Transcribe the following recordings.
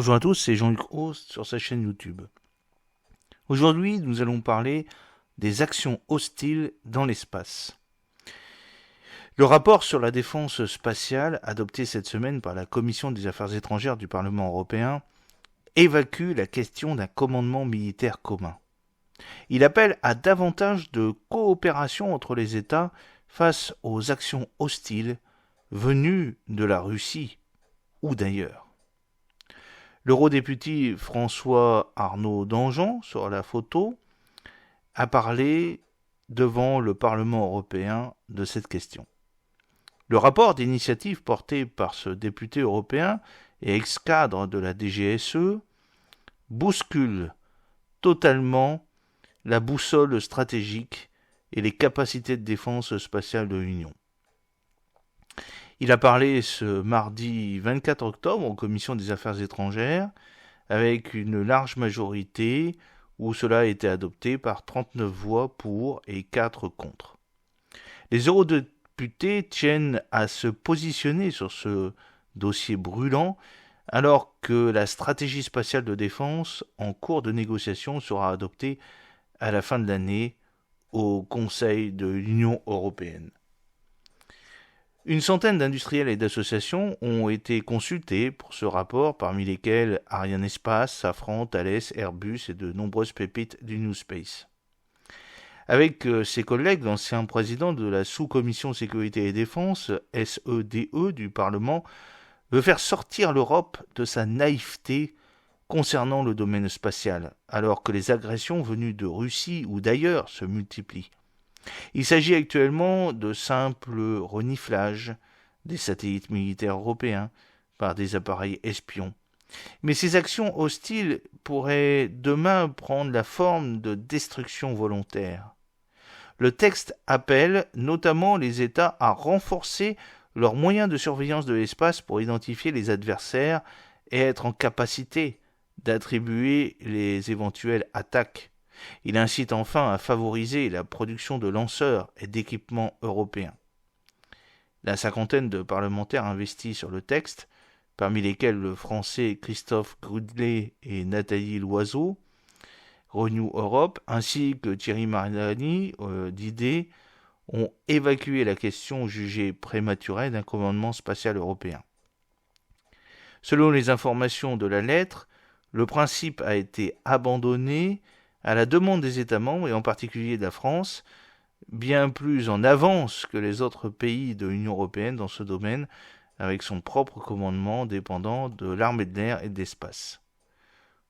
Bonjour à tous, c'est Jean-Luc Host sur sa chaîne YouTube. Aujourd'hui, nous allons parler des actions hostiles dans l'espace. Le rapport sur la défense spatiale, adopté cette semaine par la Commission des Affaires étrangères du Parlement européen, évacue la question d'un commandement militaire commun. Il appelle à davantage de coopération entre les États face aux actions hostiles venues de la Russie ou d'ailleurs. L'eurodéputé François Arnaud Danjean, sur la photo, a parlé devant le Parlement européen de cette question. Le rapport d'initiative porté par ce député européen et ex-cadre de la DGSE bouscule totalement la boussole stratégique et les capacités de défense spatiale de l'Union. Il a parlé ce mardi 24 octobre en commission des affaires étrangères avec une large majorité où cela a été adopté par 39 voix pour et 4 contre. Les eurodéputés tiennent à se positionner sur ce dossier brûlant alors que la stratégie spatiale de défense en cours de négociation sera adoptée à la fin de l'année au Conseil de l'Union européenne. Une centaine d'industriels et d'associations ont été consultés pour ce rapport, parmi lesquels Arianespace, Safran, Thales, Airbus et de nombreuses pépites du New Space. Avec ses collègues, l'ancien président de la sous-commission sécurité et défense, SEDE, du Parlement, veut faire sortir l'Europe de sa naïveté concernant le domaine spatial, alors que les agressions venues de Russie ou d'ailleurs se multiplient. Il s'agit actuellement de simples reniflages des satellites militaires européens par des appareils espions. Mais ces actions hostiles pourraient demain prendre la forme de destruction volontaire. Le texte appelle notamment les États à renforcer leurs moyens de surveillance de l'espace pour identifier les adversaires et être en capacité d'attribuer les éventuelles attaques. Il incite enfin à favoriser la production de lanceurs et d'équipements européens. La cinquantaine de parlementaires investis sur le texte, parmi lesquels le français Christophe Grudlet et Nathalie Loiseau, Renew Europe, ainsi que Thierry Mariani d'IDE, ont évacué la question jugée prématurée d'un commandement spatial européen. Selon les informations de la lettre, le principe a été abandonné à la demande des États membres, et en particulier de la France, bien plus en avance que les autres pays de l'Union européenne dans ce domaine, avec son propre commandement dépendant de l'armée de l'air et de l'espace.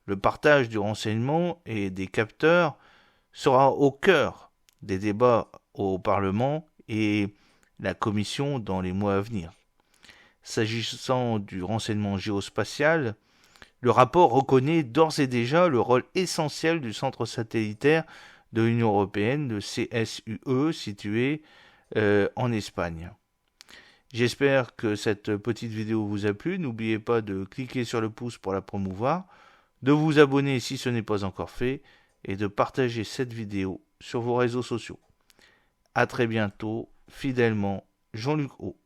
Le partage du renseignement et des capteurs sera au cœur des débats au Parlement et la Commission dans les mois à venir. S'agissant du renseignement géospatial, le rapport reconnaît d'ores et déjà le rôle essentiel du centre satellitaire de l'Union européenne, le CSUE, situé en Espagne. J'espère que cette petite vidéo vous a plu. N'oubliez pas de cliquer sur le pouce pour la promouvoir, de vous abonner si ce n'est pas encore fait, et de partager cette vidéo sur vos réseaux sociaux. À très bientôt, fidèlement, Jean-Luc O.